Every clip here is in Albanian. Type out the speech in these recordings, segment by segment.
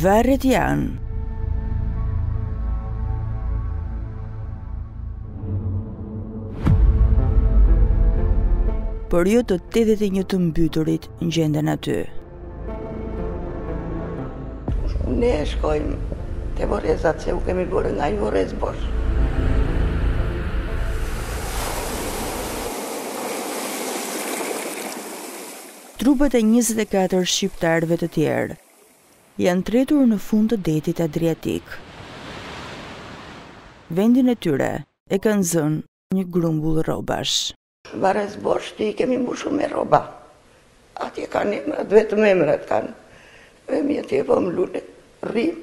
Varret janë por jo të 81 të mbyturit gjenden aty. Ne shkojmë te vorrezat se u kemi bërë nga një vorrez bosh. Trupat e 24 shqiptarëve të tjerë janë tretur në fund të detit Adriatik. Vendin e tyre e kanë zënë një grumbull rrobash. Varrez bosh ti kemi mbushur me rroba. Atje kanë emrat, vetëm emrat kanë. Vemi atje po më lule, rrim,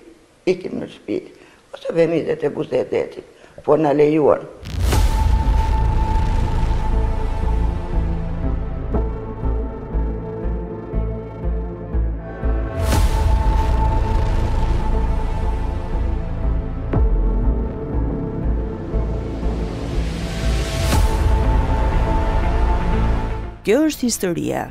ikim në shtëpi. Ose vemi dhe te Buzedeti, po na lejuan. Kjo është historia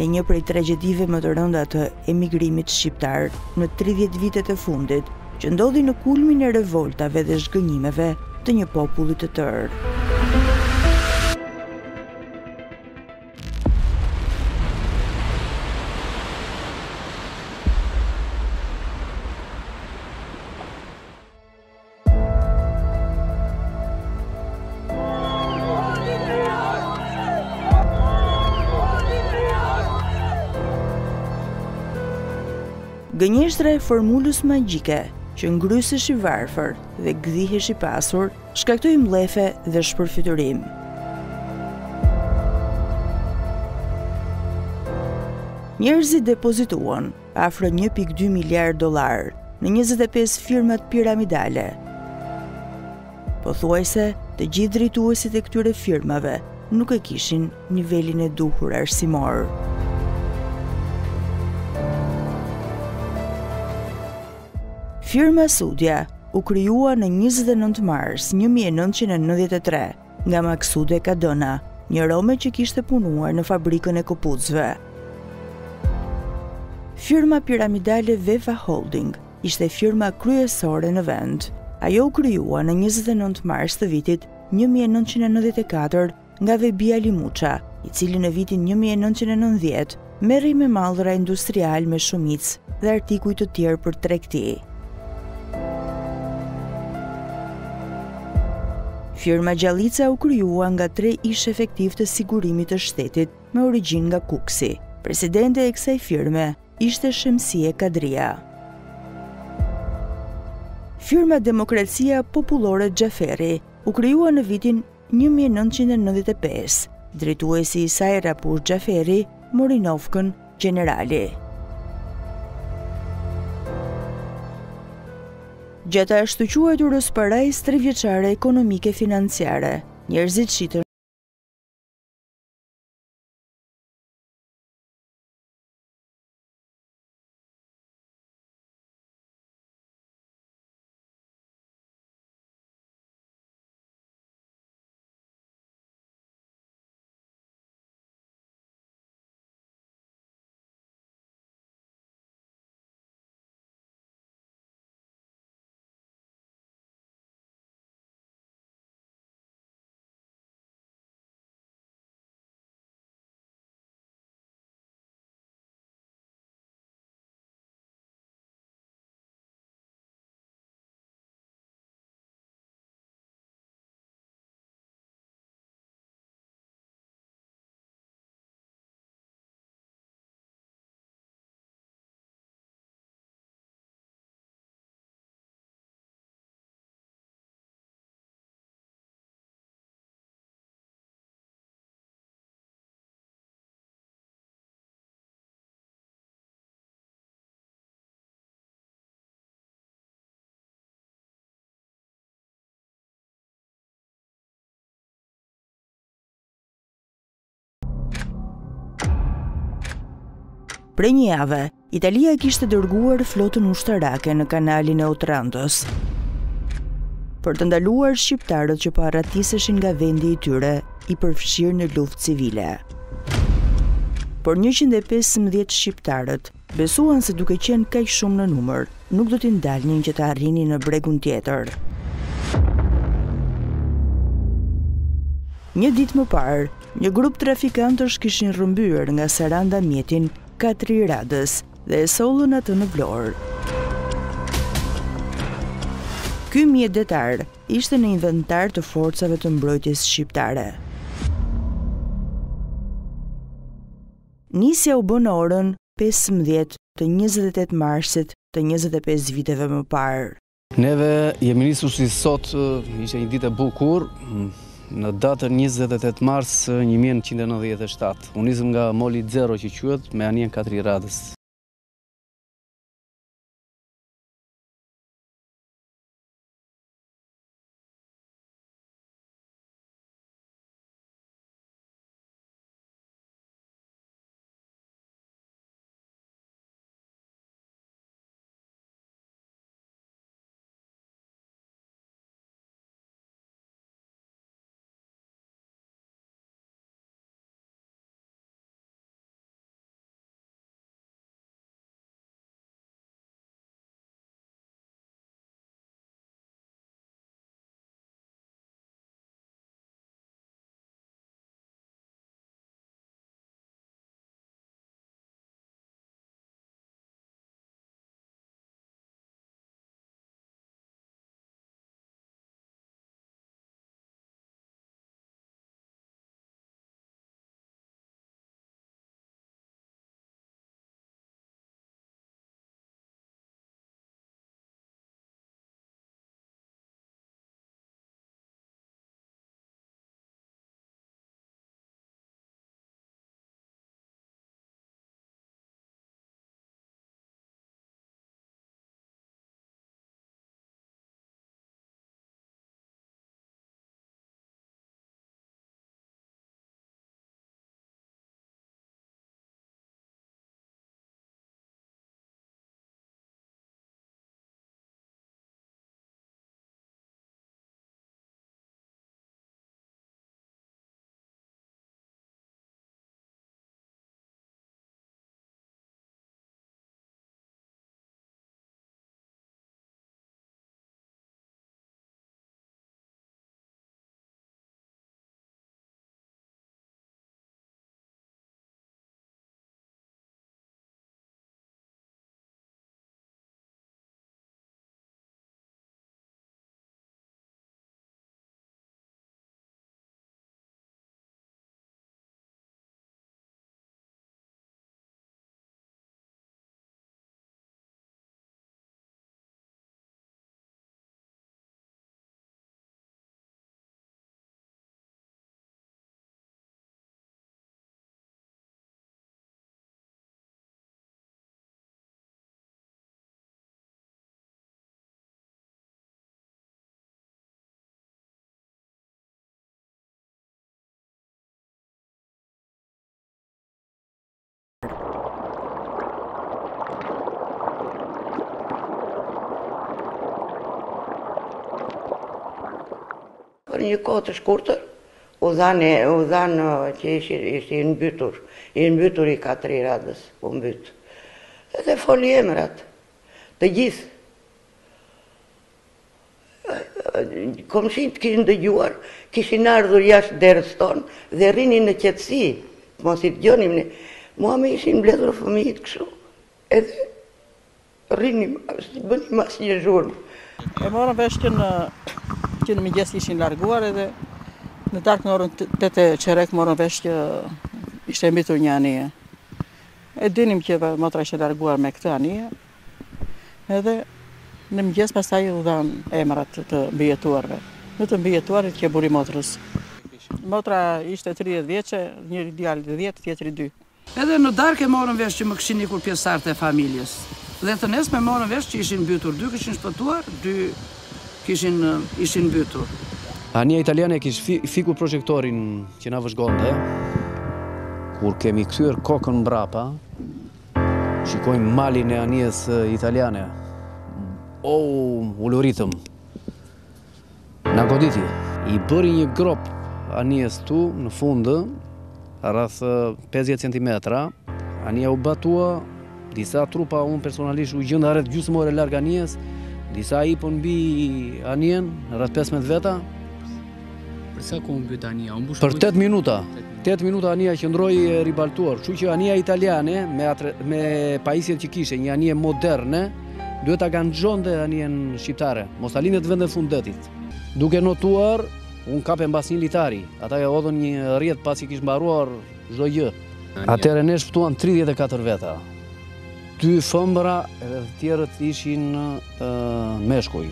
e një prej tragjedive më të rënda të emigrimit shqiptar në 30 vitet e fundit, që ndodhi në kulmin e revoltave dhe zhgënjimeve të një populli të tërë. Gënjeshtra e formulës magjike që ngrysesh i varfër dhe gdhihesh i pasur, shkaktoi mblefe dhe shpërfytyrim. Njerëzit depozituan afro 1.2 miliard dollar në 25 firmat piramidale. Pothuajse të gjithë drejtuesit e këtyre firmave nuk e kishin nivelin e duhur arsimor. Firma Sudja u krijua në 29 mars 1993 nga Maksude Kadona, një rome që kishte punuar në fabrikën e këpucëve. Firma piramidale Veva Holding ishte firma kryesore në vend. Ajo u krijua në 29 mars të vitit 1994 nga Vebia Limuça, i cili në vitin 1990 merri me mallra industrial me shumicë dhe artikuj të tjerë për tregti. Firma Gjallica u krijua nga 3 ish efektiv të sigurimit të shtetit me origjinë nga Kuksi. Presidente e kësaj firme ishte Shemsie Kadria. Firma Demokracia Popullore Xhaferi u krijua në vitin 1995. Drejtuesi i saj Rapush Xhaferi mori nofkën generali. Gjata ashtu quajturës parajs 3 vjeçare ekonomike financiare, njerëzit shitën Prej një jave, Italia kishte dërguar flotën ushtarake në kanalin e Otrantos për të ndaluar shqiptarët që po arratiseshin nga vendi i tyre i përfshirë në luftë civile. por 115 shqiptarët besuan se duke qenë kaq shumë në numër, nuk do t'i ndalnin që të arrinin në bregun tjetër. Një ditë më parë, një grup trafikantësh kishin rrëmbyer nga Saranda mjetin Katri Radës dhe e sollën atë në Vlorë. Ky mjetdetar ishte në inventar të forcave të mbrojtjes shqiptare. Nisja u bë në orën 15 të 28 marsit të 25 viteve më parë. Neve jemi nisur si sot, ishte një ditë e bukur, në datën 28 mars 1997. Unë nisëm nga Moli Zero që quhet me anien Katri Radës. Për një kohë të shkurtër, u dhanë që ishte i mbytur i Katri Radës, u mbyt. Edhe foli emrat, të gjithë. Komshinët kishin dëgjuar, kishin ardhur jashtë derës tonë dhe rrinin në qetësi, mos i dëgjonim ne. Mua me ishin mbledhur fëmijët kështu, edhe rrinim, bënim asnjë zhurmë. E morën vesh që në mëngjes ishin larguar edhe në darkë në orën 8 qerek morën vesh që ishte mbitur një anije. E dinim që motra ishte larguar me këtë anije, edhe në mëngjes pastaj u dhanë emrat të mbijetuarve. Në të mbijetuarit që buri motrës. Motra ishte 30 vjeçe, njëri djalë 10, tjetri 2. Edhe në darkë e morën vesh që më kishin ikur pjesëtarët e familjes. Dhe të nesme morën vesh që ishin mbytur, 2 kishin shpëtuar, 2 ishin mbytur. Ania italiane kishte fikur projektorin që na vëzhgonte. Kur kemi kthyer kokën mbrapa, shikojmë malin e anijes italiane. U loritëm. Na goditi. I bëri një grop anijes tu në fund rreth 50 cm. Ania u batua, disa trupa unë personalisht u gjenda rreth gjysmore larg anijes, disa ipën mbi anien rreth 15 veta. Për sa kohë mbyt ania? Për 8 minuta. 8 minuta ania qëndroi ribaltuar, kështu që ania italiane me pajisjet që kishe, një anie moderne, duhet ta ganxonte anien shqiptare, mos ta lindte të vende fundetit. Duke notuar, unë kape mbas një litari, ata ja hodhën një rrjet pasi kishë mbaruar çdo gjë. Atëherë ne shpëtuan 34 veta. 2 fëmbra edhe të tjerët ishin meshkuj.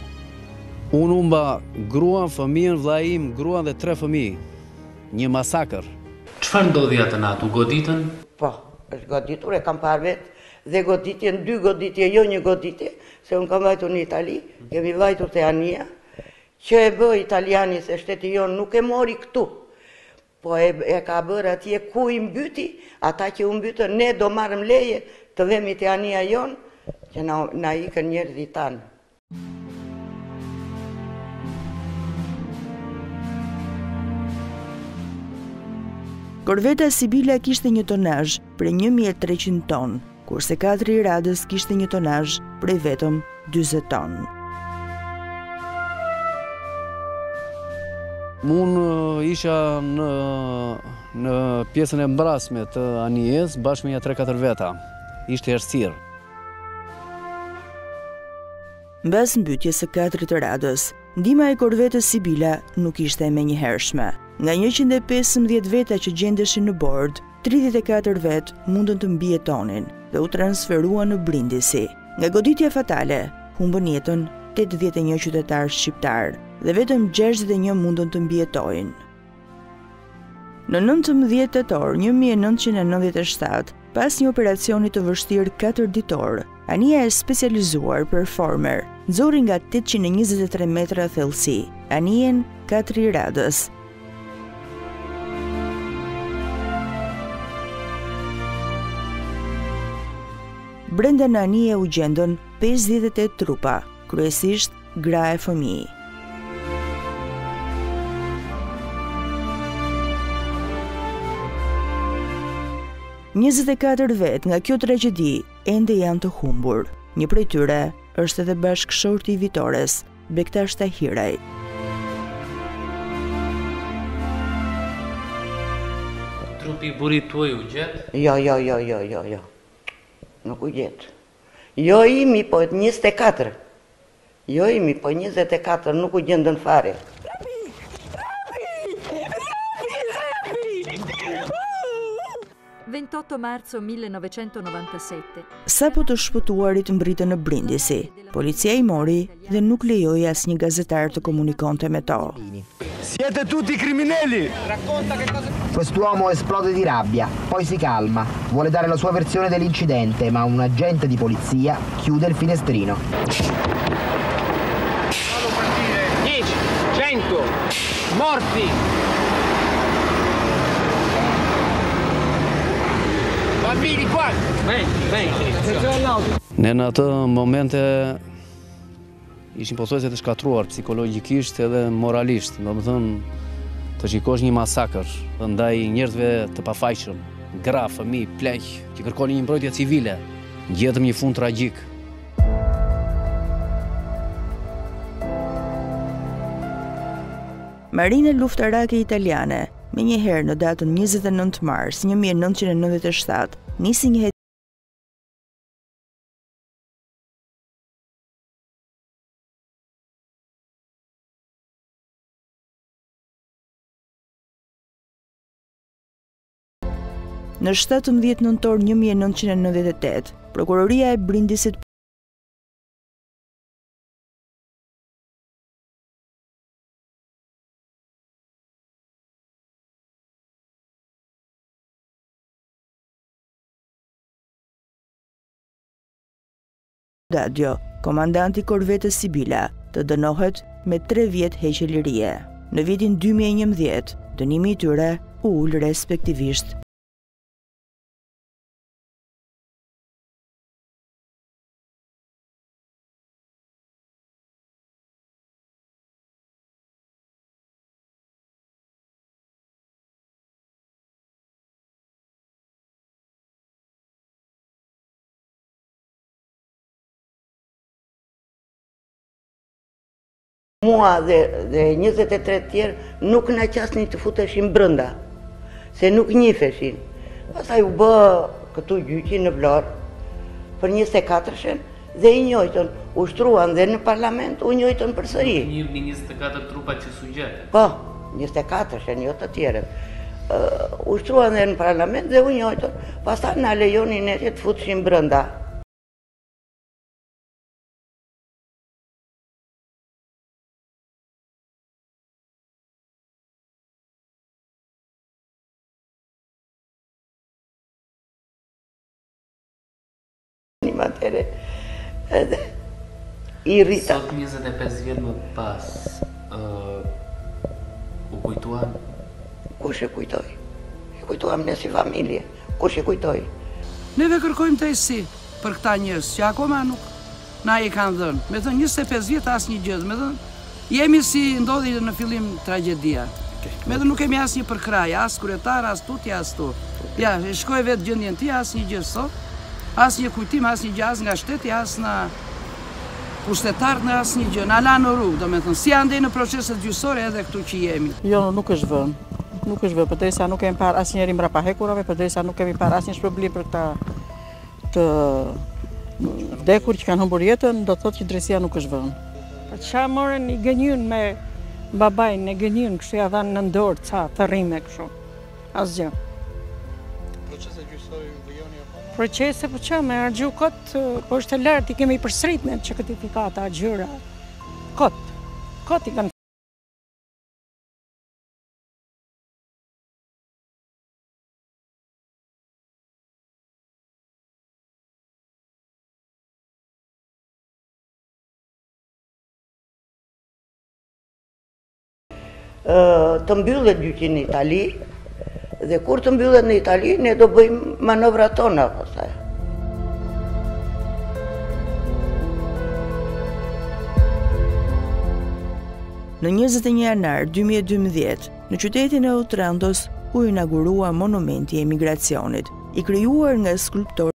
Unë humba gruan, fëmijën, vllaim, gruan dhe 3 fëmijë. Një masakër. Çfarë ndodhi atë natë? U goditën? Po, është goditur, e kam parë vetë, dhe goditjen, 2 goditje, jo një goditje, se unë kam vajtur në Itali, kemi vajtur te ania, që e bë italiani se shteti jonë nuk e mori këtu, po e ka bërë atje ku i mbyti, ata që u mbytën, ne do marrëm leje të vemi te ania jonë, që na ikën njerëzit tanë. Korveta Sibila kishte një tonazh prej 1300 ton, kurse 4 i Radës kishte një tonazh prej vetëm 40 ton. Unë isha në pjesën e mbrasme të anijes bashkë me një 3-4 veta. Ishte errësirë. Mbas mbytjes së 4 të Radës, ndihma e korvetës Sibila nuk ishte e menjëhershme. Nga 115 veta që gjendeshin në bord, 34 vet mundën të mbijetonin dhe u transferuan në Brindisi. Nga goditja fatale, humbën jetën 81 qytetarë shqiptar dhe vetëm 61 mundën të mbijetojnë. Në 19 tetor 1997, pas një operacioni të vështirë 4 ditor, ania e specializuar Performer nxorri nga 823 metra thellësi anijen 4 i Radës. Brenda në anije u gjendën 58 trupa, kryesisht gra e fëmijë. Njëzet vet nga kjo tragjedi ende janë të humbur. Një prej tyre është edhe bashkëshorti i Vitores, Bektash Tahiraj. Trupi i burrit tuaj u gjet? Jo. Nuk u gjetë. Jo imi, po 24. Jo imi, po 24, nuk u gjendën fare. 28 marzo 1997. Sapo të shpëtuarit mbritën në Brindisi. Policia i mori dhe nuk lejoi asnjë gazetar të komunikonte me to. Siete tutti criminali! Quest'uomo esplode di rabbia, poi si calma, vuole dare la sua versione dell'incidente, ma un agente di polizia chiude il finestrino. 10, 100, morti! Bambini qua! Ne në atë momente ishim pothuajse të shkatruar psikologjikisht edhe moralisht, domethënë të shikosh një masakër ndaj njerëzve të pafajshëm, gra, fëmijë, pleq, që kërkonin një mbrojtje civile. Gjetëm një fund tragjik. Marina luftarake italiane, menjëherë në datën 29 mars 1997, nisi një Në 17 nëntor 1998, Prokuroria e Brindisit Dadio, komandanti korvetës Sibila, të dënohet me 3 vjet heqje lirie. Në vitin 2011, dënimi i tyre u ul respektivisht Mua dhe 23 tjerë nuk na qasni të futeshin brënda, se nuk njifeshin. Pastaj u bë këtu gjyqi në Vlorë për 24-shën dhe i njojtën, ushtruan dhe në parlament, u njojtën përsëri. Një 24 trupa që sugjete? Po, 24-shën, jo të tjere. Ushtruan dhe në parlament dhe u njojtën, pastaj na lejonin ne të futeshin brënda. Matere edhe i rrita. Sot 25 vjet më pas, u kujtuan? Kush e kujtoj? E kujtuam ne si familje. Kush e kujtoj? Neve kërkojmë drejtësi për këta njerëz që akoma nuk na i kanë dhënë. Me thënë 25 vjet asnjë gjë, me thënë jemi si ndodhi në fillim tragjedia. Me thënë nuk kemi asnjë përkraj, as kryetar, as tuti, as tu. Ja, e shkoj vetë gjendjen ti, asnjë gjë sot. Asnjë kujtim, asnjë gjë as nga shteti, as nga pushtetarët, në asnjë gjë. Na la në rrugë, domethënë, si andej në proceset gjyqësore edhe këtu që jemi. Jo, nuk është vënë. Nuk është vënë, përderisa nuk kemi parë asnjëri mbrapa hekurave, përderisa nuk kemi parë asnjë shpërblim për këta të vdekur që kanë humbur jetën, do të thotë që drejtësia nuk është vënë. Për çfarë morën i gënjyn me babajin, e gënjyn kështu ja dhanë në dorë ca të rrime kështu. Asgjë. Procese gjyqësore vijoni apo? Procese po çfarë me argju kot, po është e lartë, i kemi përsërit me certifikata, gjëra. Kot i kanë. Të mbyllet gjyqi në Itali, dhe kur të mbyllet në Itali, ne do bëjmë manovrat tona pastaj. Në 21 janar 2012, në qytetin e Otrantos u inaugurua monumenti i emigracionit, i krijuar nga skulptor